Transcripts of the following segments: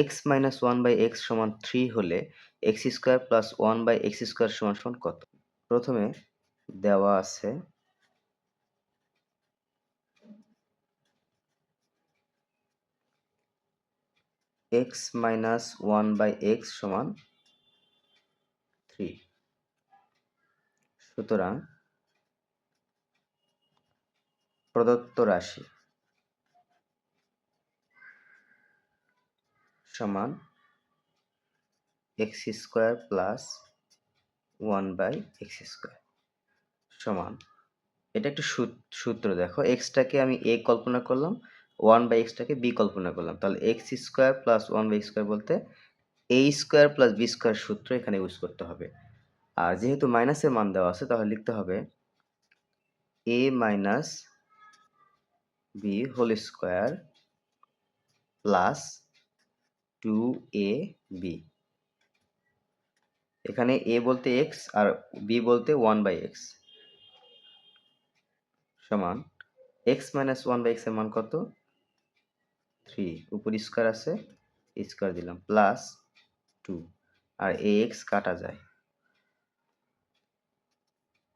X minus one by x সমান 3 হলে x square plus one by x square সমান সমান কত? প্রথমে দেওয়া আছে x minus one by x সমান 3। সুতরাং প্রদত্ত রাশি সমান x square plus one by x square সমান, এটা একটা সূত্র দেখো, এক্সটাকে আমি এ কল্পনা করলাম, ওয়ান বাই এক্সটাকে বি কল্পনা করলাম, তাহলে x square plus one by square বলতে a square plus b square সূত্র এখানে ইউজ করতে হবে। আর যেহেতু মাইনাসের মান দেওয়া আছে তাহলে লিখতে হবে A minus B whole square plus 2ab। এখানে এ বলতে এক্স আর বি বলতে ওয়ান বাই এক্স সমান X minus one by X এর মান কত? 3, উপর স্কোয়ার আছে স্কোয়ার দিলাম প্লাস 2, আর এ এক্স কাটা যায়,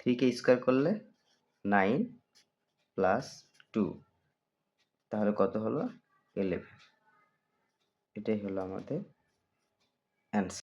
3 কে স্কোয়ার করলে 9 প্লাস 2, তাহলে কত হলো? 11। এটাই হলো আমাদের অ্যান্সার।